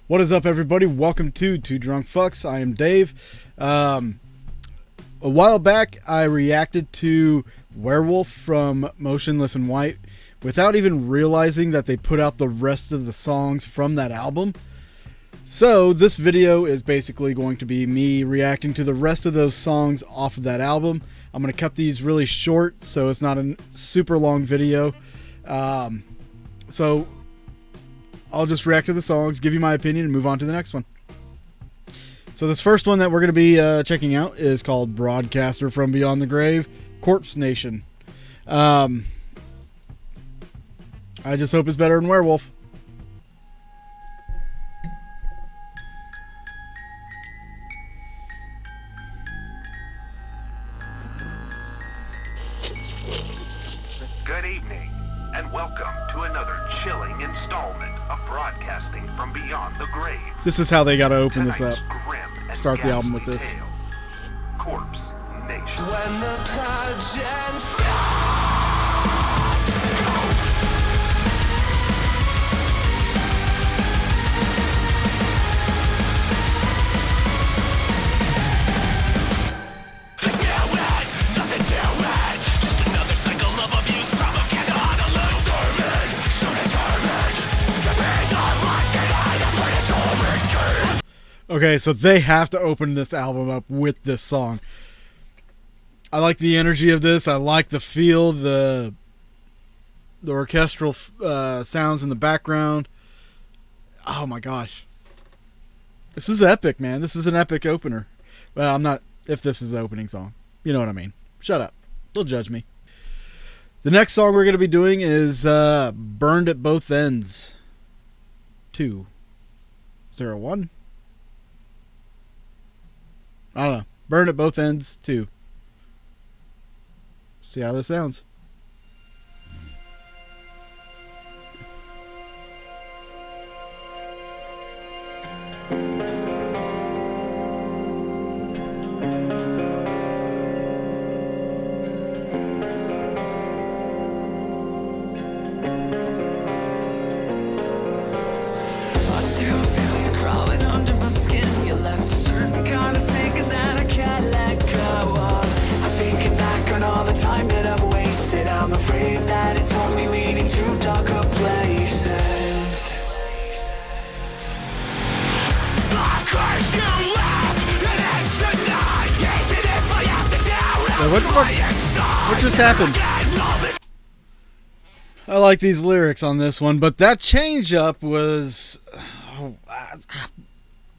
What is up, everybody? Welcome to Two Drunk Fucks. I am Dave. A while back, I reacted to Werewolf from Motionless in White without even realizing that they put out the rest of the songs from that album. So this video is basically going to be me reacting to the rest of those songs off of that album. I'm going to cut these really short, so it's not a super long video. So I'll just react to the songs, give you my opinion, and move on to the next one. So this first one that we're going to be checking out is called Broadcaster from Beyond the Grave, Corpse Nation. I just hope it's better than Werewolf. Good evening, and welcome to another chilling installment of Broadcasting from Beyond the Grave. This is how they got to open this up. Tonight's grim and Start the album with this. ghastly tale, Corpse Nation. When the pageant Okay, so they have to open this album up with this song. I like the energy of this. I like the feel, the orchestral sounds in the background. Oh my gosh. This is epic, man. This is an epic opener. Well, I'm not, if this is the opening song. You know what I mean. Shut up. Don't judge me. The next song we're going to be doing is Burned at Both Ends 201. I don't know. Burn at Both Ends 2. See how this sounds. I still feel you crawling under my skin. You left a certain kind of sinking that I can't let go of. I'm thinking back on all the time that I've wasted. I'm afraid that it's only leading to darker places. I curse you left, and it's tonight. Even if I have to Hey, what the fuck? What just happened? I like these lyrics on this one, but that change up was...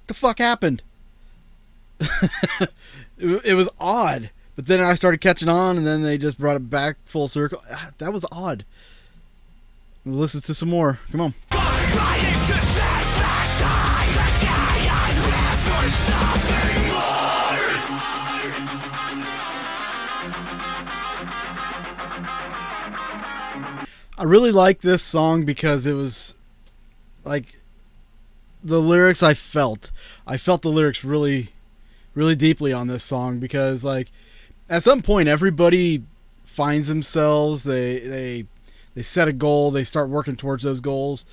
the fuck happened? it was odd, but then I started catching on, and then they just brought it back full circle. That was odd. We'll listen to some more. Come on. trying to take back time. Today I live for something more. I really like this song because it was like the lyrics I felt the lyrics really deeply on this song, because like at some point everybody finds themselves, they set a goal, they start working towards those goals.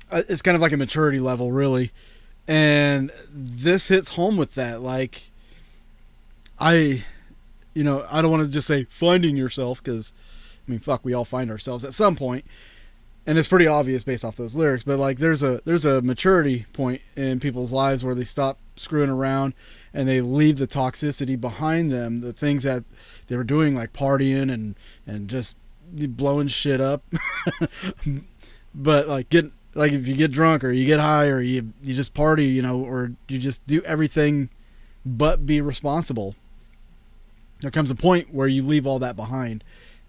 It's kind of like a maturity level, really, and this hits home with that. Like I don't want to just say finding yourself, because I mean, fuck, we all find ourselves at some point, and it's pretty obvious based off those lyrics. But like, there's a maturity point in people's lives where they stop screwing around and they leave the toxicity behind them, the things that they were doing, like partying and just blowing shit up. But like if you get drunk or you get high or you just party, or you just do everything but be responsible, there comes a point where you leave all that behind.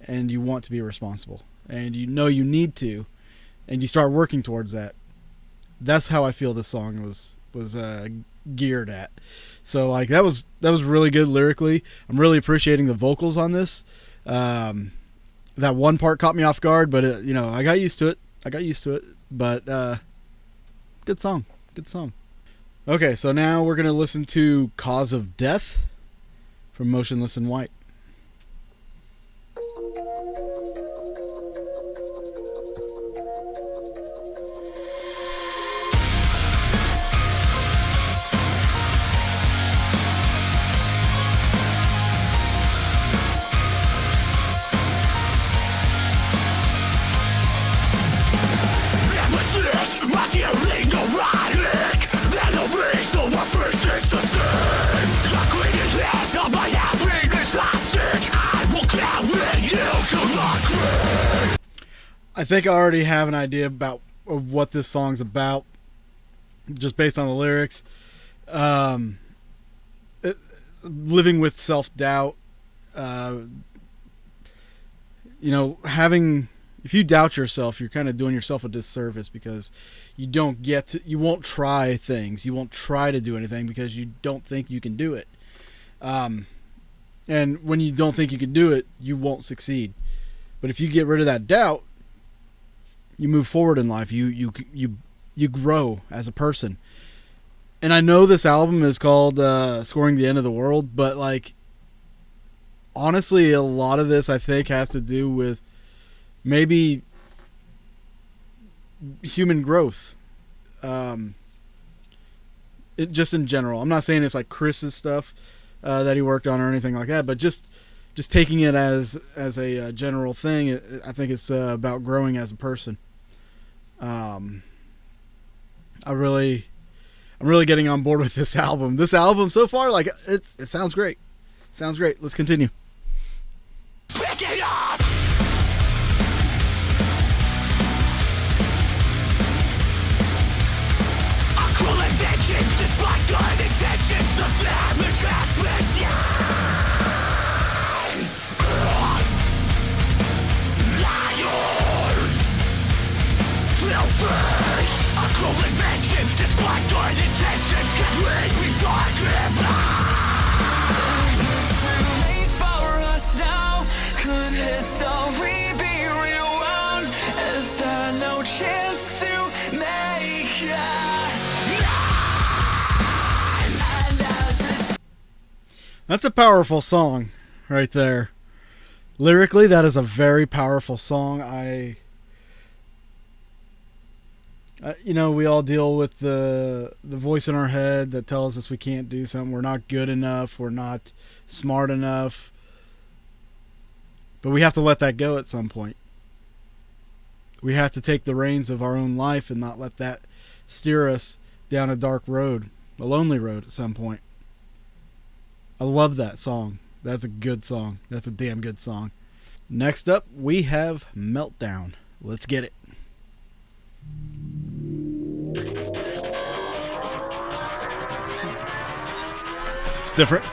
And you want to be responsible, and you need to, and you start working towards that. That's how I feel this song was geared at. So like that was really good lyrically. I'm really appreciating the vocals on this. That one part caught me off guard, but I got used to it. But good song. Okay, so now we're gonna listen to Cause of Death from Motionless in White. I think I already have an idea about of what this song's about, just based on the lyrics. Um, Living with self-doubt. Uh, having, if you doubt yourself, you're kind of doing yourself a disservice, because you won't try things. You won't try to do anything because you don't think you can do it. And when you don't think you can do it, you won't succeed. But if you get rid of that doubt, you move forward in life. You grow as a person. And I know this album is called Scoring the End of the World, but like, honestly, a lot of this I think has to do with maybe human growth. Just in general. I'm not saying it's like Chris's stuff that he worked on or anything like that, but just taking it as a general thing. I think it's about growing as a person. I'm really getting on board with this album. This album so far, like, it sounds great. Sounds great. Let's continue. Pick it up! A cruel invention, despite good intentions, the damage has been done. Liar! Filthy! A cruel invention, despite good intentions, can lead me too late for us now. Could history be rewound? Is there no chance to make That's a powerful song right there. Lyrically, that is a very powerful song. We all deal with the voice in our head that tells us we can't do something. We're not good enough. We're not smart enough. But we have to let that go at some point. We have to take the reins of our own life and not let that steer us down a dark road, a lonely road at some point. I love that song. That's a good song. That's a damn good song. Next up, we have Meltdown. Let's get it. It's different.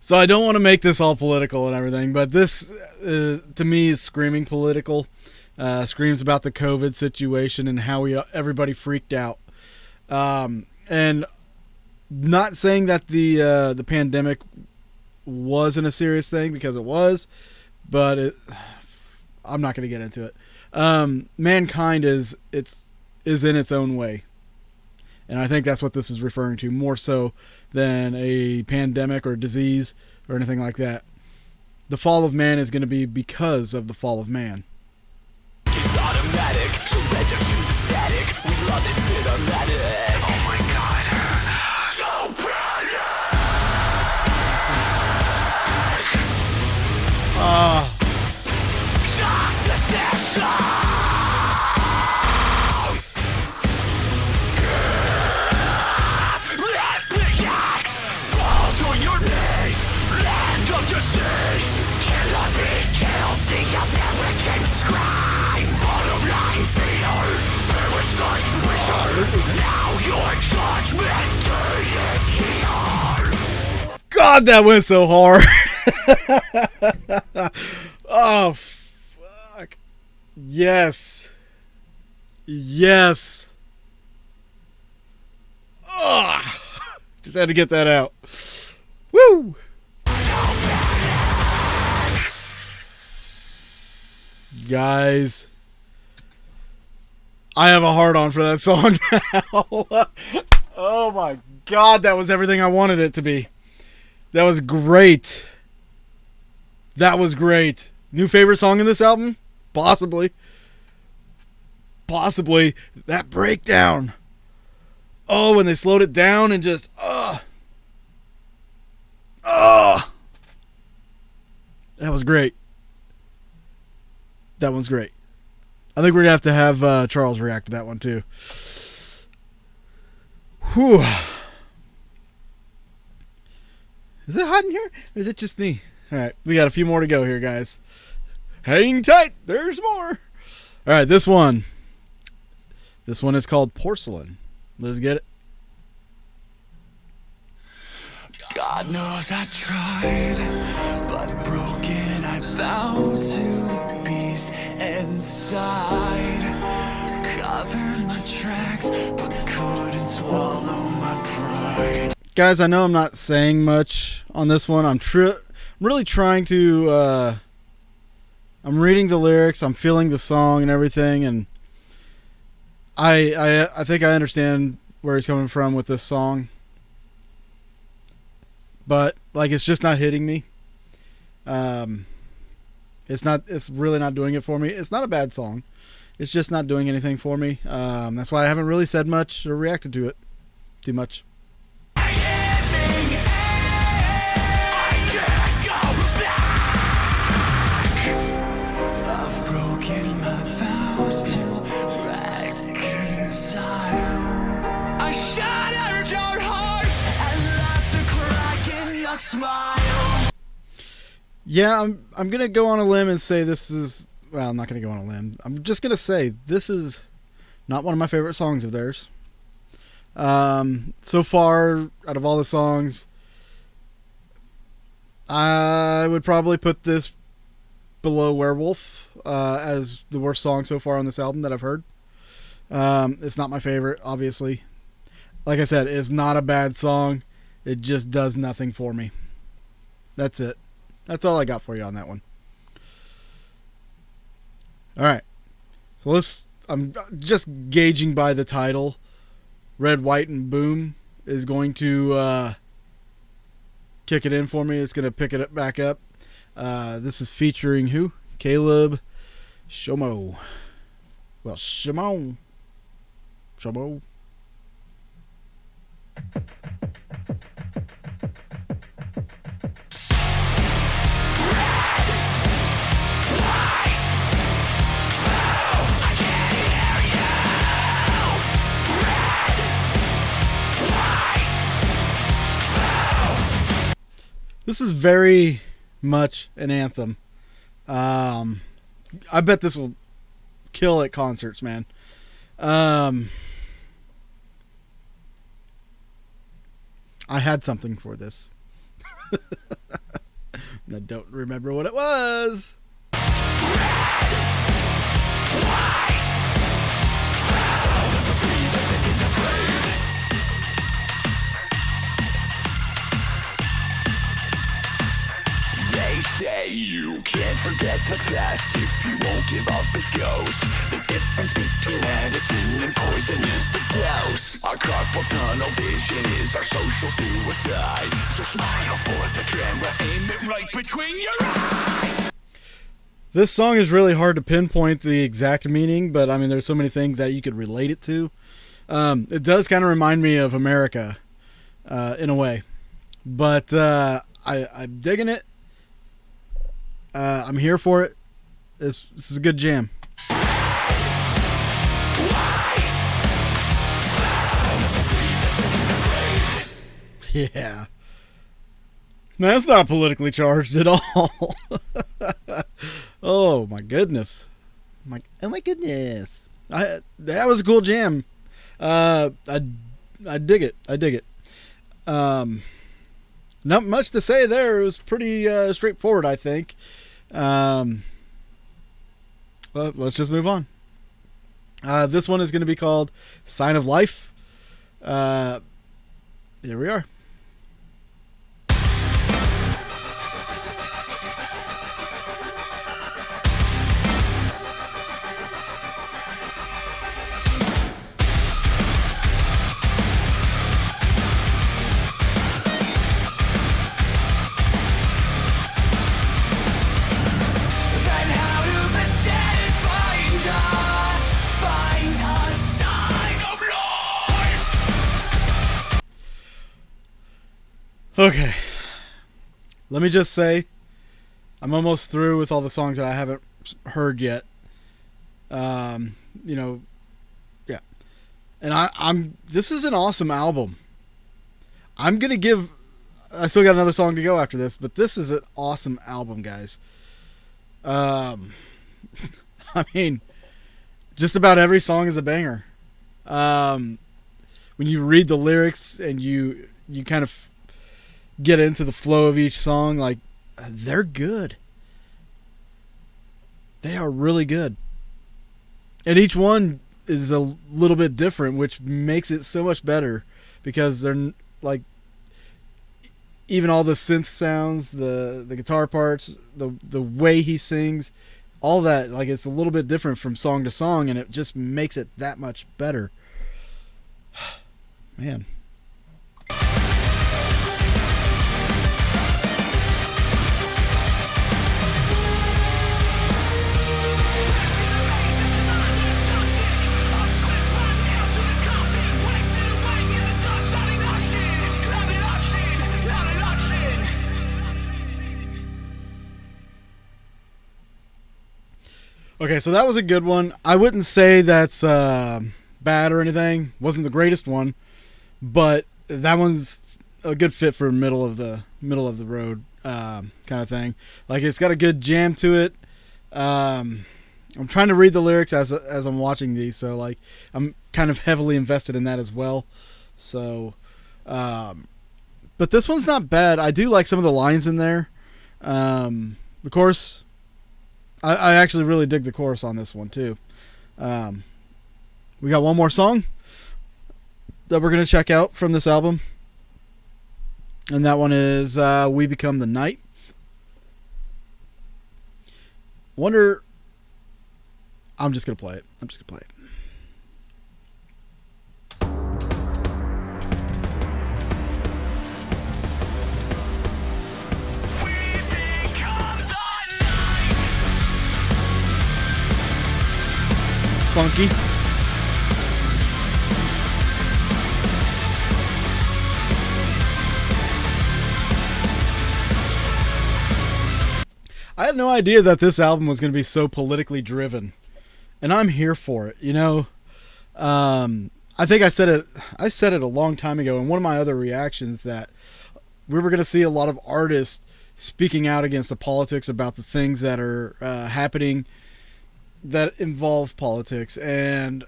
So I don't want to make this all political and everything, but this, to me, is screaming political. Screams about the COVID situation and how everybody freaked out. And not saying that the pandemic wasn't a serious thing, because it was, but I'm not going to get into it. Mankind is in its own way. And I think that's what this is referring to, more so than a pandemic or disease or anything like that. The fall of man is going to be because of the fall of man. It's automatic, surrender to the static. We love it cinematic. Oh my god. So brilliant. Shock the system. The American scream, bottom line fear, parasite wizard. Now your judgment day is here. God, that went so hard. Oh, fuck. Yes. Yes. Oh, just had to get that out. Woo! Guys, I have a hard on for that song now. Oh my god, that was everything I wanted it to be. That was great. That was great. New favorite song in this album? Possibly. That breakdown. Oh, when they slowed it down and just Oh, that was great. That one's great. I think we're going to have Charles react to that one too. Whew. Is it hot in here? Or is it just me? All right, we got a few more to go here, guys. Hang tight. There's more. All right, this one. This one is called Porcelain. Let's get it. God knows I tried, but broken I bow to the beast inside. Covered my tracks, but couldn't swallow my pride. Guys, I know I'm not saying much on this one. I'm really trying to. I'm reading the lyrics. I'm feeling the song and everything, and I think I understand where he's coming from with this song. But like, it's just not hitting me. It's really not doing it for me. It's not a bad song. It's just not doing anything for me. That's why I haven't really said much or reacted to it too much. I've broken my vows to reconcile. I shattered your heart and left a crack in your smile. Yeah, I'm gonna go on a limb and say this is. Well, I'm not gonna go on a limb. I'm just gonna say this is not one of my favorite songs of theirs. So far, out of all the songs, I would probably put this below Werewolf as the worst song so far on this album that I've heard. It's not my favorite, obviously. Like I said, it's not a bad song. It just does nothing for me. That's it. That's all I got for you on that one. All right. So I'm just gauging by the title. Red, White, and Boom is going to kick it in for me. It's going to pick it back up. This is featuring who? Caleb Shomo. Well, Shimon. Shomo. This is very much an anthem. I bet this will kill at concerts, man. I had something for this. I don't remember what it was. They say you can't forget the past if you won't give up its ghost. The difference between medicine and poison is the dose. Our carpal tunnel vision is our social suicide. So smile for the camera, aim it right between your eyes. This song is really hard to pinpoint the exact meaning, but I mean, there's so many things that you could relate it to. It does kind of remind me of America, in a way, but I'm digging it. I'm here for it. This is a good jam. Yeah. That's not politically charged at all. Oh my goodness. Oh my goodness. That was a cool jam. I dig it. I dig it. Not much to say there. It was pretty straightforward, I think. Well, let's just move on. This one is going to be called Sign of Life. Here we are. Then how do the dead find a sign of life? let me just say, I'm almost through with all the songs that I haven't heard yet. You know, yeah. And I'm this is an awesome album. I'm going to give, I still got another song to go after this, but this is an awesome album, guys. I mean, just about every song is a banger. When you read the lyrics and you kind of get into the flow of each song, like, they're good. They are really good. And each one is a little bit different, which makes it so much better, because they're like, even all the synth sounds, the guitar parts, the way he sings, all that, like, it's a little bit different from song to song, and it just makes it that much better. Man. Okay, so that was a good one. I wouldn't say that's bad or anything. Wasn't the greatest one, but that one's a good fit for middle of the road kind of thing. Like, it's got a good jam to it. I'm trying to read the lyrics as I'm watching these, so like I'm kind of heavily invested in that as well. So, but this one's not bad. I do like some of the lines in there. The chorus. I actually really dig the chorus on this one too. We got one more song that we're going to check out from this album. And that one is We Become the Night. I'm just going to play it. Funky. I had no idea that this album was going to be so politically driven, and I'm here for it. You know, I think I said it a long time ago in one of my other reactions that we were going to see a lot of artists speaking out against the politics about the things that are happening that involve politics, and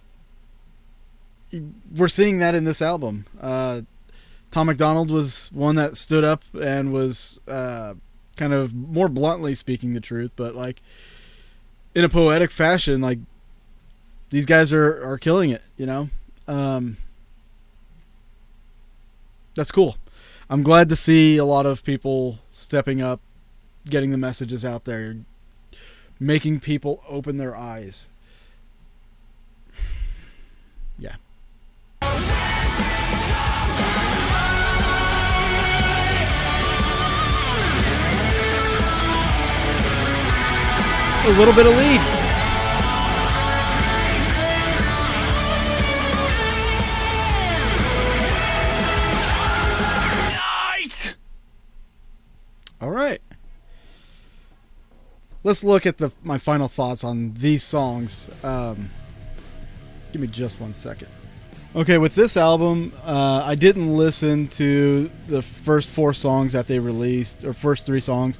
we're seeing that in this album. Tom MacDonald was one that stood up and was kind of more bluntly speaking the truth, but like in a poetic fashion. Like, these guys are killing it, you know. That's cool. I'm glad to see a lot of people stepping up, getting the messages out there, making people open their eyes. Yeah. A little bit of lead. All right. Let's look at my final thoughts on these songs. Give me just 1 second. Okay, with this album, I didn't listen to the first 4 songs that they released, or first 3 songs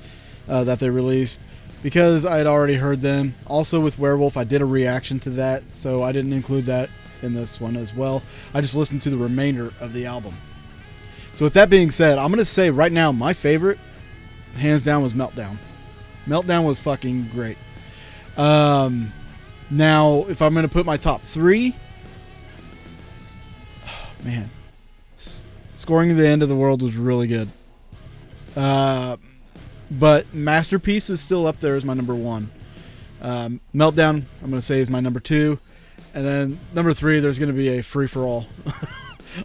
that they released, because I had already heard them. Also with Werewolf, I did a reaction to that, so I didn't include that in this one as well. I just listened to the remainder of the album. So with that being said, I'm going to say right now my favorite, hands down, was Meltdown. Meltdown was fucking great. Now, if I'm going to put my top 3, man, Scoring at the End of the World was really good. But Masterpiece is still up there as my number 1. Meltdown, I'm going to say, is my number 2. And then number 3, there's going to be a free-for-all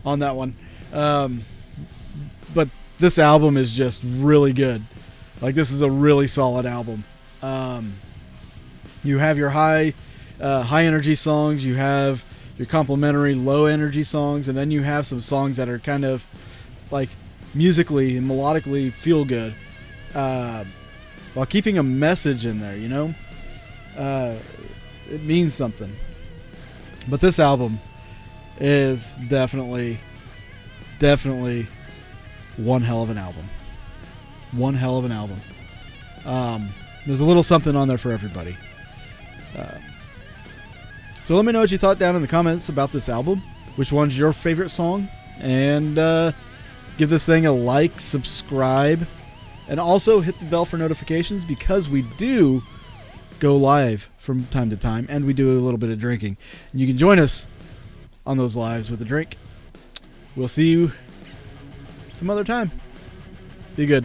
on that one. But this album is just really good. Like, this is a really solid album. You have your high energy songs, you have your complimentary low energy songs, and then you have some songs that are kind of like musically and melodically feel good. while keeping a message in there, you know? It means something. But this album is definitely one hell of an album. One hell of an album. There's a little something on there for everybody. So let me know what you thought down in the comments about this album. Which one's your favorite song? And give this thing a like, subscribe, and also hit the bell for notifications, because we do go live from time to time, and we do a little bit of drinking. And you can join us on those lives with a drink. We'll see you some other time. Be good.